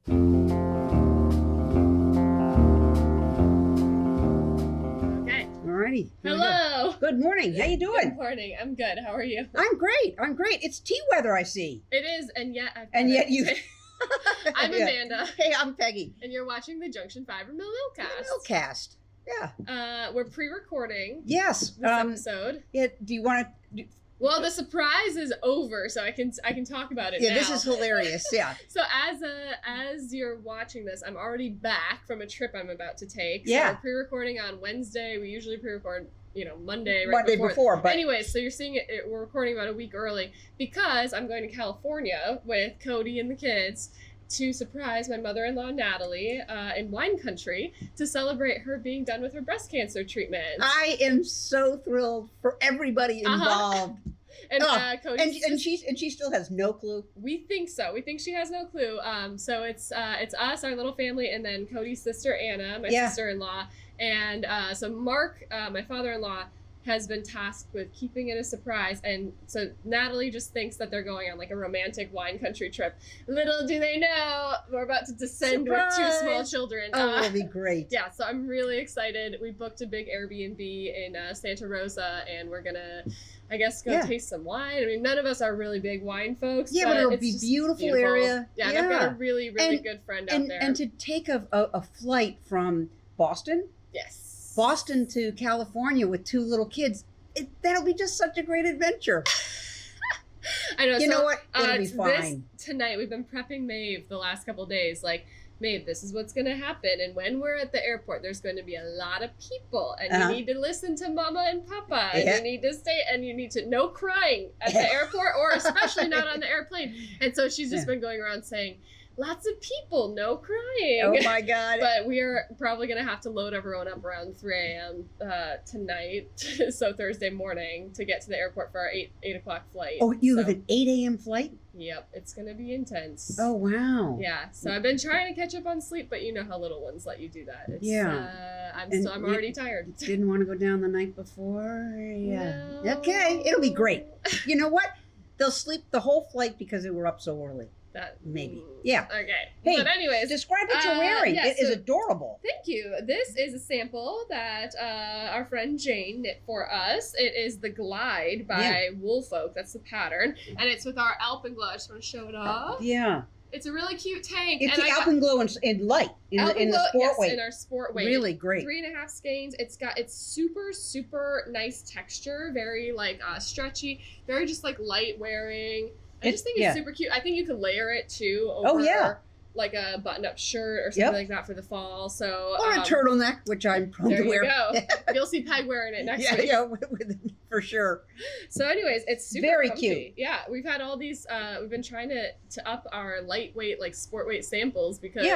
Okay. Alrighty. Hello. Good morning. How you doing? Good morning. I'm good. How are you? I'm great. It's tea weather, I see. It is, and yet you. I'm Amanda. Hey, I'm Peggy. And you're watching the Junction Fiber Millcast. Millcast. Yeah. We're pre-recording. Yes. This episode. Yeah. Do you want to? Well, the surprise is over, so I can talk about it now. Yeah, this is hilarious. Yeah. So as you're watching this, I'm already back from a trip I'm about to take. Yeah. So we're pre-recording on Wednesday. We usually pre-record, Monday. Monday before. But anyways, so you're seeing it. We're recording about a week early because I'm going to California with Cody and the kids to surprise my mother-in-law Natalie in wine country to celebrate her being done with her breast cancer treatment. I am so thrilled for everybody involved. And Cody and she still has no clue. We think so. We think she has no clue. So it's us, our little family, and then Cody's sister Anna, my sister-in-law, and so Mark, my father-in-law, has been tasked with keeping it a surprise. And so Natalie just thinks that they're going on like a romantic wine country trip. Little do they know, we're about to descend with two small children. Oh, it'll be great. Yeah, so I'm really excited. We booked a big Airbnb in Santa Rosa, and we're gonna, I guess, go taste some wine. I mean, none of us are really big wine folks. Yeah, but it'll be beautiful area. Yeah, and I've got a really, really good friend out there. And to take a flight from Boston. Yes. Boston to California with two little kids, that'll be just such a great adventure. I know. You know what? It'll be fine. Tonight, we've been prepping Maeve the last couple of days. Like, Maeve, this is what's going to happen. And when we're at the airport, there's going to be a lot of people. And you need to listen to Mama and Papa. And you need to stay, and you need to, no crying at the airport, or especially not on the airplane. And so she's just been going around saying, lots of people, no crying. Oh my God. But we are probably going to have to load everyone up around 3 a.m. Tonight, so Thursday morning, to get to the airport for our 8 o'clock flight. Oh, you have an 8 a.m. flight? Yep, it's going to be intense. Oh, wow. Yeah, so I've been trying to catch up on sleep, but you know how little ones let you do that. It's, I'm already tired. Didn't want to go down the night before? Yeah. No. Okay, it'll be great. You know what? They'll sleep the whole flight because they were up so early. That maybe. Yeah. Okay. Hey, but anyways, describe what you're wearing. It is adorable. Thank you. This is a sample that our friend Jane knit for us. It is the Glide by Woolfolk. That's the pattern, and it's with our Alpenglow. I just want to show it off. Yeah. It's a really cute tank. It's the Alpenglow in light in the sport weight. In our sport weight. Really great. 3.5 skeins. It's super nice texture. Very like stretchy. Very just like light wearing. I just think it's super cute. I think you could layer it too over like a button-up shirt or something like that for the fall. So or a turtleneck, which I'm prone to wear. There you go. You'll see Peg wearing it next week. Yeah, for sure. So anyways, it's super very comfy. Cute. Yeah, we've had all these, we've been trying to up our lightweight, like sport weight samples because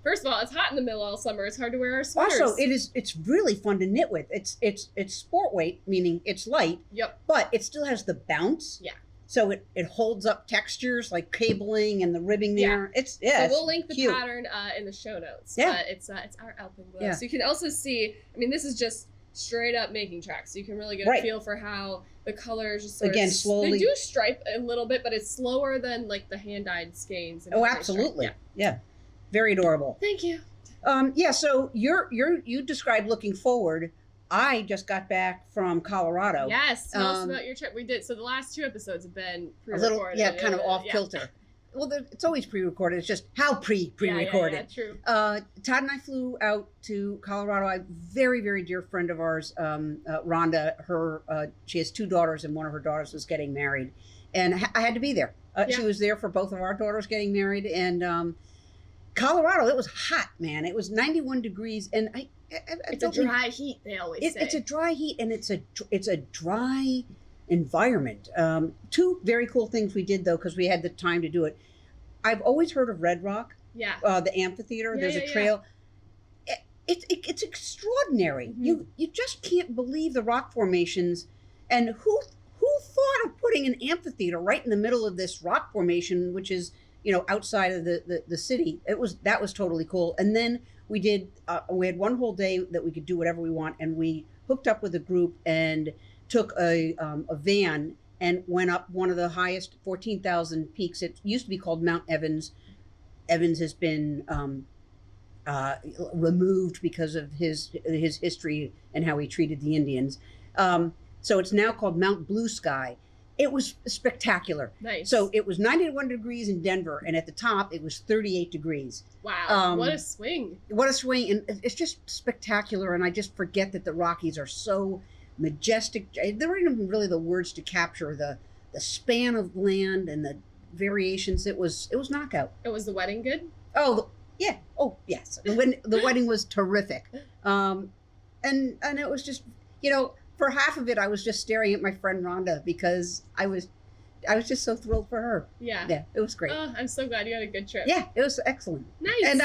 first of all, it's hot in the mill all summer. It's hard to wear our sweaters. Also, it's really fun to knit with. It's sport weight, meaning it's light. Yep. But it still has the bounce. Yeah. So it holds up textures like cabling and the ribbing there. So we'll link the pattern in the show notes. Yeah. But it's our Alpenglow. Yeah. So you can also see, I mean, this is just straight up making tracks. So you can really get a feel for how the colors just sort of slowly. They do stripe a little bit, but it's slower than like the hand-dyed skeins. Oh, absolutely. Yeah. Very adorable. Thank you. So you described looking forward. I just got back from Colorado. Yes, tell us about your trip. We did. So the last 2 episodes have been pre-recorded. Kind of off kilter. Well, it's always pre-recorded. It's just how pre-recorded. Yeah, true. Todd and I flew out to Colorado. A very, very dear friend of ours, Rhonda, she has 2 daughters, and one of her daughters was getting married. And I had to be there. She was there for both of our daughters getting married. And Colorado, it was hot, man. It was 91 degrees. And it's a dry heat, they always say. It's a dry heat, and it's a dry environment. 2 very cool things we did, though, because we had the time to do it. I've always heard of Red Rock. Yeah. The amphitheater. There's a trail. It's extraordinary. Mm-hmm. You just can't believe the rock formations. And who thought of putting an amphitheater right in the middle of this rock formation, which is outside of the city? That was totally cool. And then we had one whole day that we could do whatever we want, and we hooked up with a group and took a van and went up one of the highest 14,000 peaks. It used to be called Mount Evans. Evans has been removed because of his history and how he treated the Indians. So it's now called Mount Blue Sky. It was spectacular. Nice. So it was 91 degrees in Denver, and at the top it was 38 degrees. Wow, what a swing. What a swing. And it's just spectacular, and I just forget that the Rockies are so majestic. There aren't even really the words to capture the span of land and the variations. It was knockout. Was the wedding good? Oh, yeah. Oh, yes. The wedding was terrific. And it was just, for half of it, I was just staring at my friend Rhonda because I was just so thrilled for her. Yeah. Yeah, it was great. Oh, I'm so glad you had a good trip. Yeah, it was excellent. Nice. And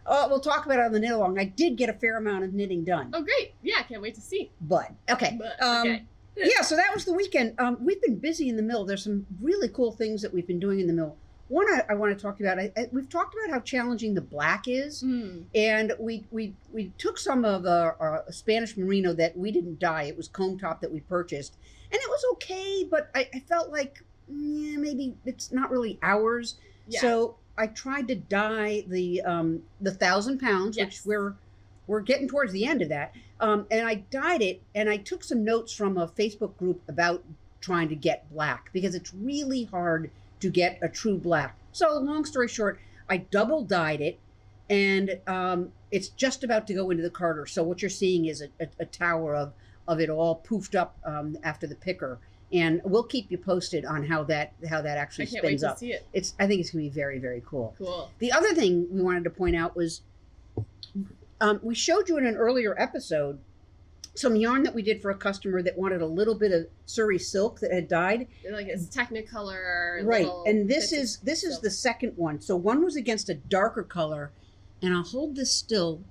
we'll talk about it on the Knitalong. I did get a fair amount of knitting done. Oh, great. Yeah, can't wait to see. But, okay. Okay. Yeah, so that was the weekend. We've been busy in the mill. There's some really cool things that we've been doing in the mill. One I want to talk about, we've talked about how challenging the black is, and we took some of our Spanish merino that we didn't dye. It was comb top that we purchased, and it was okay, but I felt like maybe it's not really ours. Yeah. So I tried to dye the 1,000 pounds, yes, which we're getting towards the end of that, and I dyed it, and I took some notes from a Facebook group about trying to get black because it's really hard to get a true black. So long story short, I double dyed it, and it's just about to go into the carder. So what you're seeing is a tower of it all poofed up after the picker, and we'll keep you posted on how that actually spins up. I can't wait to see it. I think it's gonna be very, very cool. Cool. The other thing we wanted to point out was we showed you in an earlier episode some yarn that we did for a customer that wanted a little bit of Surrey silk that had dyed. Like it's Technicolor. Right, and this is the second one. So one was against a darker color, and I'll hold this still.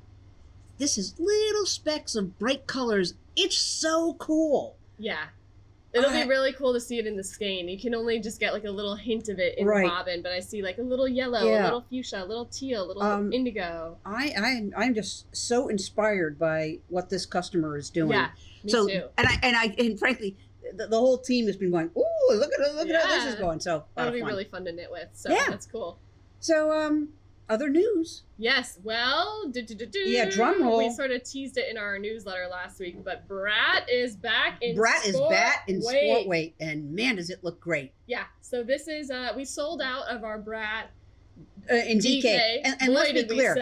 This is little specks of bright colors. It's so cool. Yeah. It'll be really cool to see it in the skein. You can only just get like a little hint of it in the bobbin, but I see like a little yellow, a little fuchsia, a little teal, a little indigo. I'm just so inspired by what this customer is doing. Yeah, me too. And frankly, the whole team has been going, ooh, look at how this is going. So that'll be really fun to knit with. So that's cool. So other news. Yes, well, yeah, drum roll. We sort of teased it in our newsletter last week, but Brat is back in sport weight, and man, does it look great. Yeah, so this is, we sold out of our Brat in DK. And let's be clear,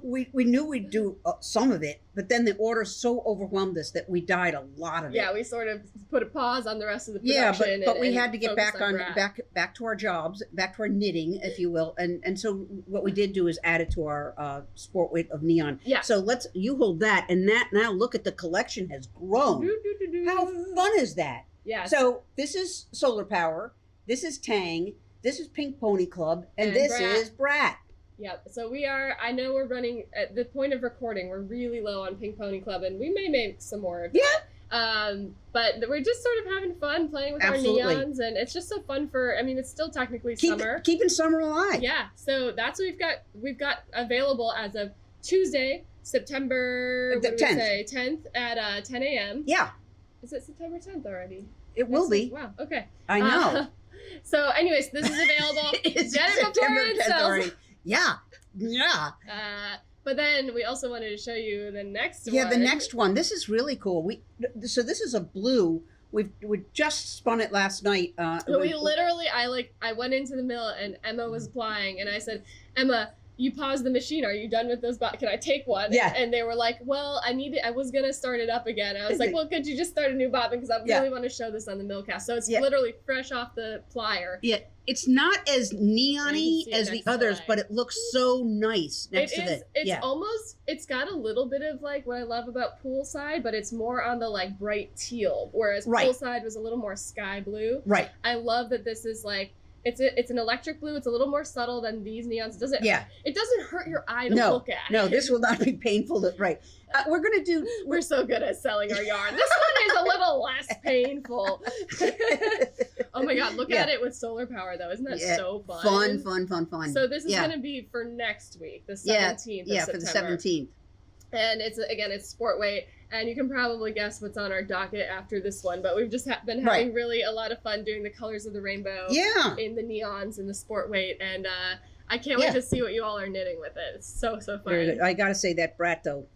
we knew we'd do some of it, but then the order so overwhelmed us that we dyed a lot of it. Yeah, we sort of put a pause on the rest of the production. Yeah, but we had to get back to our jobs, back to our knitting, if you will. And so what we did do is add it to our sport weight of neon. Yeah. So you hold that, and that now look at the collection has grown. How fun is that? Yeah. So this is Solar Power. This is Tang. This is Pink Pony Club, and this is Brat. Yep. So I know we're running, at the point of recording, we're really low on Pink Pony Club, and we may make some more of that. But we're just sort of having fun playing with our neons, and it's just so fun it's still technically summer. Keeping summer alive. Yeah. So that's what we've got available as of Tuesday, September 10th at 10 a.m. Yeah. Is it September 10th already? It will be. Wow. Okay. I know. So anyways, this is available. It's Get it before it sells. Already. Yeah. But then we also wanted to show you the next one. Yeah, the next one. This is really cool. So this is a blue. We just spun it last night. We literally, I went into the mill and Emma was applying, and I said, Emma, you paused the machine. Are you done with those? Can I take one? Yeah. And they were like, well, I was going to start it up again. I was like, well, could you just start a new bobbin? Because I really want to show this on the Millcast. So it's literally fresh off the plier. Yeah. It's not as neon-y as the others, but it looks so nice next to it. It's got a little bit of like what I love about Poolside, but it's more on the like bright teal, whereas Poolside was a little more sky blue. Right. I love that this is like, it's an electric blue. It's a little more subtle than these neons. It doesn't hurt your eye to look at. No, this will not be painful to We're so good at selling our yarn. This one is a little less painful. Oh my God, look at it with solar power though. Isn't that so fun? Fun. So this is going to be for next week, the 17th of September. For the 17th. And it's sport weight. And you can probably guess what's on our docket after this one, but we've just been having really a lot of fun doing the colors of the rainbow in the neons and the sport weight. And I can't wait to see what you all are knitting with it. It's so fun. Very good. I gotta say that Brat though.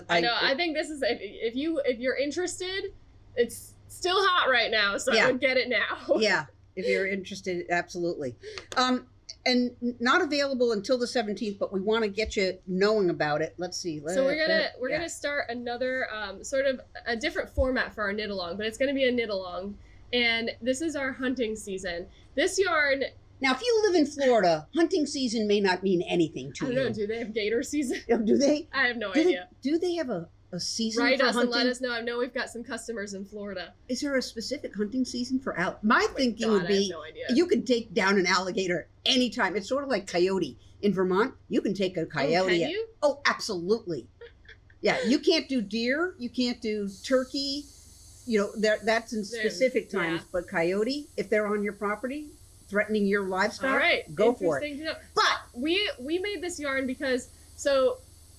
I know. I think this is if you're interested, it's still hot right now, so I would get it now. Yeah, if you're interested, absolutely. And not available until the 17th, but we want to get you knowing about it. Let's see. So we're gonna start another sort of a different format for our knit along, but it's gonna be a knit along, and this is our hunting season. This yarn. Now, if you live in Florida, hunting season may not mean anything to you. I don't know. Do they have gator season? Do they? I have no idea. Do they have a season Write for us hunting? and let us know. I know we've got some customers in Florida. Is there a specific hunting season for My thinking would I be have no idea. you could take down an alligator anytime. It's sort of like coyote. In Vermont, you can take a coyote. Can you? Oh, absolutely. Yeah, you can't do deer. You can't do turkey. You know, that's in specific times. Yeah. But coyote, if they're on your property, threatening your livestock, all right, go for it. But we made this yarn because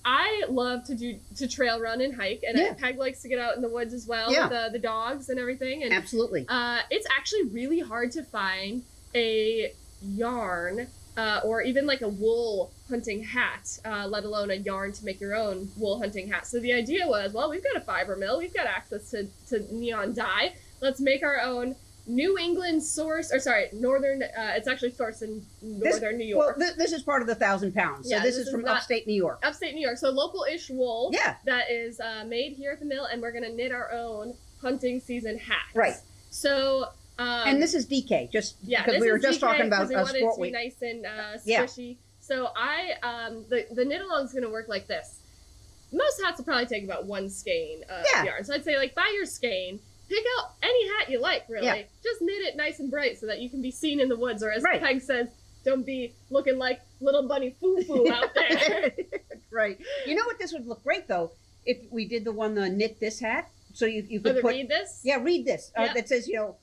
I love to trail run and hike, and Peg likes to get out in the woods as well with the dogs and everything. And absolutely, it's actually really hard to find a yarn or even like a wool hunting hat, let alone a yarn to make your own wool hunting hat. So the idea was, well, we've got a fiber mill, we've got access to neon dye. Let's make our own New England northern, it's actually sourced in northern New York. Well, this is part of the 1,000 pounds. So this is from upstate New York. Upstate New York. So local-ish wool that is made here at the mill, and we're going to knit our own hunting season hats. Right. So... and this is DK, because we were just talking about sport weight. Nice and squishy. So the knit along is going to work like this. Most hats will probably take about one skein of yarn. So I'd say, like, buy your skein. Pick out any hat you like, really. Yeah. Just knit it nice and bright so that you can be seen in the woods, or as Peg says, don't be looking like little bunny foo-foo out there. Right. You know what? This would look great, though, if we did the knit this hat. So you could read this? Yeah, read this. That says, don't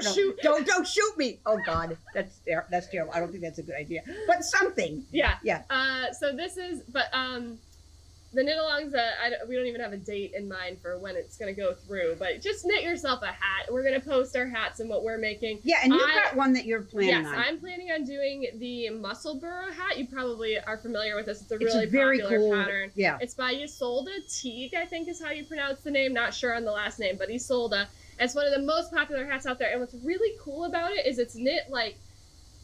shoot. Don't shoot me. Oh God, that's terrible. I don't think that's a good idea. But something. Yeah. Yeah. So this is, the knit alongs, we don't even have a date in mind for when it's going to go through, but just knit yourself a hat. We're going to post our hats and what we're making. Yeah, and you've got one that you're planning on. Yes, I'm planning on doing the Muscle Burrow hat. You probably are familiar with this. It's a really popular pattern. Yeah. It's by Isolde Teague, I think is how you pronounce the name. Not sure on the last name, but Isolde. It's one of the most popular hats out there. And what's really cool about it is it's knit like,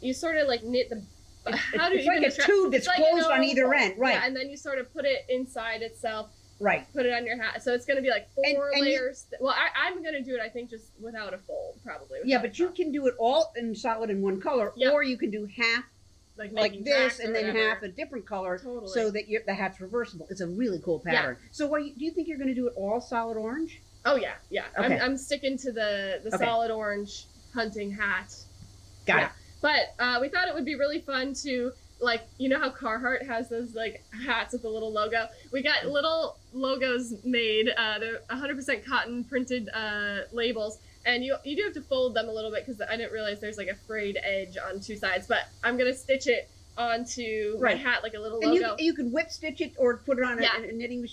you sort of like knit the... It's like a tube that's closed on either end, right? Yeah, and then you sort of put it inside itself, right? Put it on your hat, so it's going to be like four layers. Well, I'm going to do it, I think, just without a fold, probably. Yeah, but you can do it all in solid in one color, or you can do half like this, and then half a different color, so that the hat's reversible. It's a really cool pattern. Yeah. So, do you think you're going to do it all solid orange? Oh yeah. Okay. I'm sticking to the solid orange hunting hat. Got it. But we thought it would be really fun to, like, you know how Carhartt has those, like, hats with the little logo? We got little logos made. They're 100% cotton printed labels. And you do have to fold them a little bit because I didn't realize there's, like, a frayed edge on two sides. But I'm going to stitch it onto my hat like a little logo. And you could whip stitch it or put it on a knitting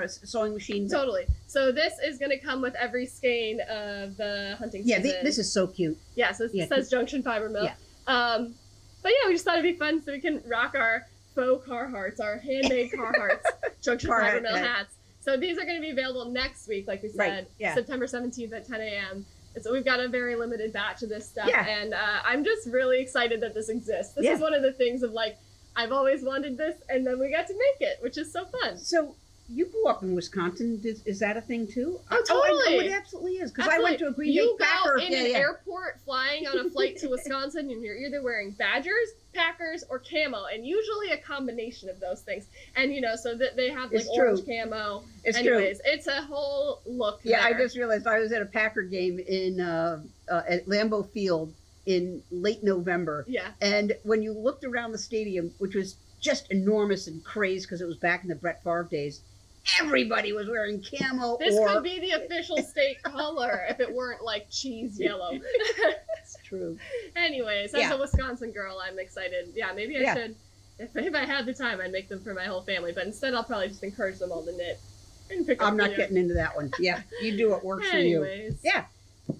sewing machine. Totally. So this is going to come with every skein of the hunting season. Yeah, this is so cute. Yeah, so it says Junction Fiber Mill. Yeah. But yeah, we just thought it'd be fun so we can rock our faux Carhartts, our handmade Carhartts, Junction Fiber Mill hats. So these are going to be available next week, like we said, September 17th at 10 a.m. And so we've got a very limited batch of this stuff, and I'm just really excited that this exists. This is one of the things of, like, I've always wanted this, and then we got to make it, which is so fun. So you grew up in Wisconsin. Is that a thing too? Oh, totally. It absolutely is. Because I went to a Green Bay Packer. You go in an airport flying on a flight to Wisconsin, and you're either wearing Badgers, Packers, or camo, and usually a combination of those things. And, so that they have, like, orange camo. Anyways, it's a whole look. Yeah, I just realized I was at a Packer game in at Lambeau Field in late November. Yeah. And when you looked around the stadium, which was just enormous and crazy because it was back in the Brett Favre days, everybody was wearing camo. This could be the official state color if it weren't like cheese yellow. That's true. Anyways, as a Wisconsin girl, I'm excited. Yeah, maybe I should If I had the time, I'd make them for my whole family. But instead, I'll probably just encourage them all to knit and pick up. I'm not getting into that one. Yeah, you do what works for you. Yeah.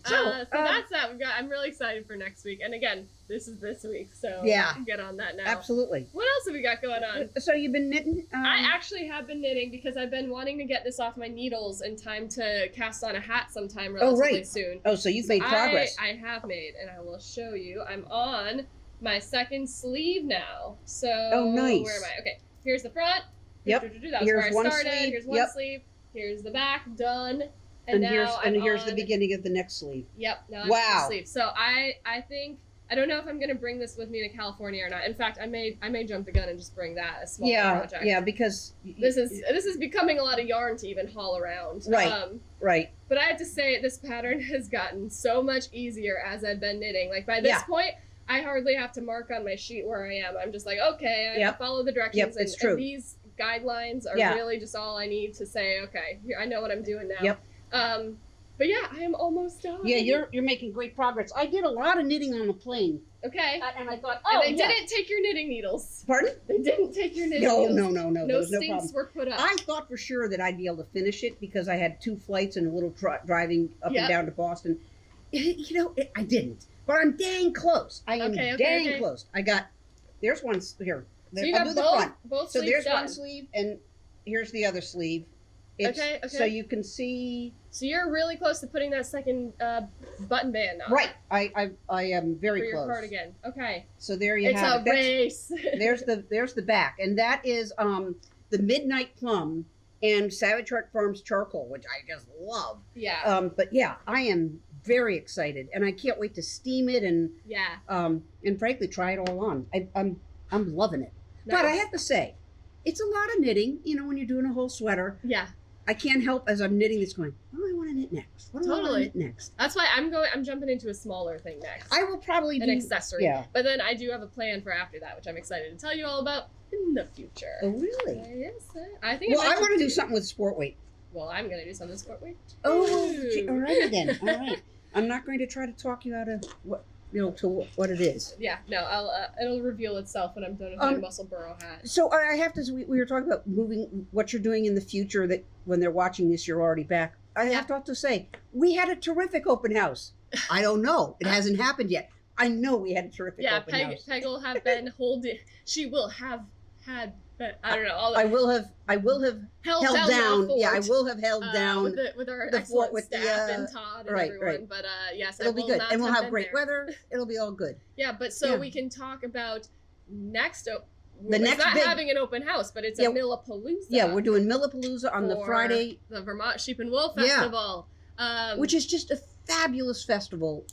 So that's that. I'm really excited for next week. And again, this is this week, so yeah, get on that now. Absolutely. What else have we got going on? So you've been knitting? I actually have been knitting because I've been wanting to get this off my needles in time to cast on a hat sometime relatively soon. Oh, so you've made progress. I have made, and I will show you. I'm on my second sleeve now. So nice. Where am I? Okay, here's the front. Yep. That was here's where I started. Sleeve. Here's one sleeve. Here's the back. Done. And here's the beginning of the next sleeve. Yep. Now I'm on the sleeve. So I think I don't know if I'm gonna bring this with me to California or not. In fact, I may jump the gun and just bring that as a small project. Yeah, because this is becoming a lot of yarn to even haul around. Right. Right. But I have to say this pattern has gotten so much easier as I've been knitting. Like by this point, I hardly have to mark on my sheet where I am. I'm just like, okay, I follow the directions, and these guidelines are really just all I need to say. Okay, I know what I'm doing now. Yep. But yeah, I am almost done. Yeah, you're making great progress. I did a lot of knitting on the plane. Okay. And I thought, and they didn't take your knitting needles. Pardon? They didn't take your knitting needles. No. No stinks were put up. I thought for sure that I'd be able to finish it because I had 2 flights and a little driving up and down to Boston. I didn't. But I'm dang close. I am dang close. There's one here. So you got both so sleeves there's done. one sleeve and here's the other sleeve. Okay. So you can see. So you're really close to putting that second button band on. Right. I am very close. For your close. cardigan. Okay. So there you have it. It's a race. there's the back, and that is the Midnight Plum and Savage Heart Farms charcoal, which I just love. Yeah. But yeah, I am very excited, and I can't wait to steam it and and frankly try it all on. I'm loving it. Nice. But I have to say, it's a lot of knitting. When you're doing a whole sweater. Yeah. I can't help as I'm knitting this going, what do I want to knit next? What do I want to knit next? That's why I'm jumping into a smaller thing next. I will probably do an accessory. Yeah. But then I do have a plan for after that, which I'm excited to tell you all about in the future. Oh, really? Yes. I think. Well, I want to do something with sport weight. Well, I'm going to do something with sport weight. Oh, all right then. All right. I'm not going to try to talk you out of what it is. Yeah, no, it'll reveal itself when I'm done with my muscle burrow hat. So I have to. We were talking about moving, what you're doing in the future. That when they're watching this, you're already back. I have to also say we had a terrific open house. I don't know, it hasn't happened yet. I know we had a terrific open house. Peg will have been holding. She will have had. But I don't know. I will have held down. Yeah, I will have held down with our the fort with staff and Todd and everyone. Right. But yes, it'll be good, and we'll have great weather. It'll be all good. Yeah, but we can talk about next. Next not big, having an open house, but it's a Millapalooza. Yeah, we're doing Millapalooza on the Friday. The Vermont Sheep and Wool Festival, which is just a fabulous festival.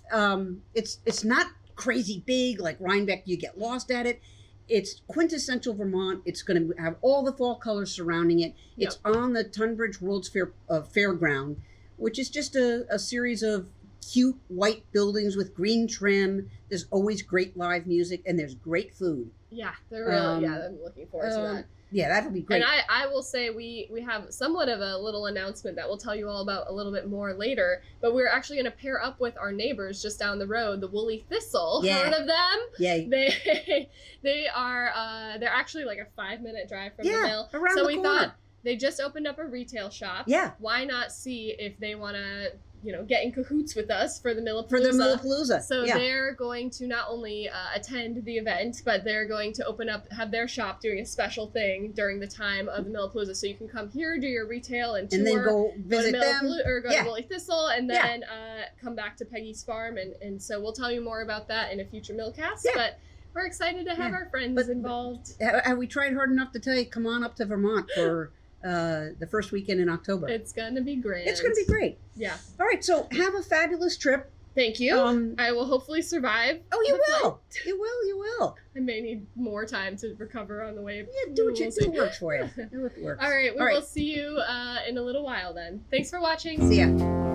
It's not crazy big like Rhinebeck. You get lost at it. It's quintessential Vermont. It's going to have all the fall colors surrounding it. It's on the Tunbridge World's Fairground, which is just a series of cute white buildings with green trim. There's always great live music, and there's great food. Yeah, they're really. I'm looking forward to that. Yeah, that'll be great. And I will say we have somewhat of a little announcement that we'll tell you all about a little bit more later. But we're actually going to pair up with our neighbors just down the road, the Woolly Thistle. Yeah. Heard of them? Yeah. They are they're actually like a 5-minute drive from the mill. Around so the we corner. thought they just opened up a retail shop. Yeah. Why not see if they want to get in cahoots with us for the Millapalooza. For the Millapalooza. So they're going to not only attend the event, but they're going to have their shop doing a special thing during the time of the Millapalooza. So you can come here, do your retail and tour. And then go visit them. Or go to Woolly Thistle and then come back to Peggy's farm. And so we'll tell you more about that in a future Millcast. Yeah. But we're excited to have our friends involved. Have we tried hard enough to tell you, come on up to Vermont for the first weekend in October. It's gonna be great. It's gonna be great. Yeah. All right, so have a fabulous trip. Thank you. I will hopefully survive. Oh, you will. You will. You will. I may need more time to recover on the way. Yeah, do what works for you. Do what works. All right, we will see you in a little while then. Thanks for watching. See ya.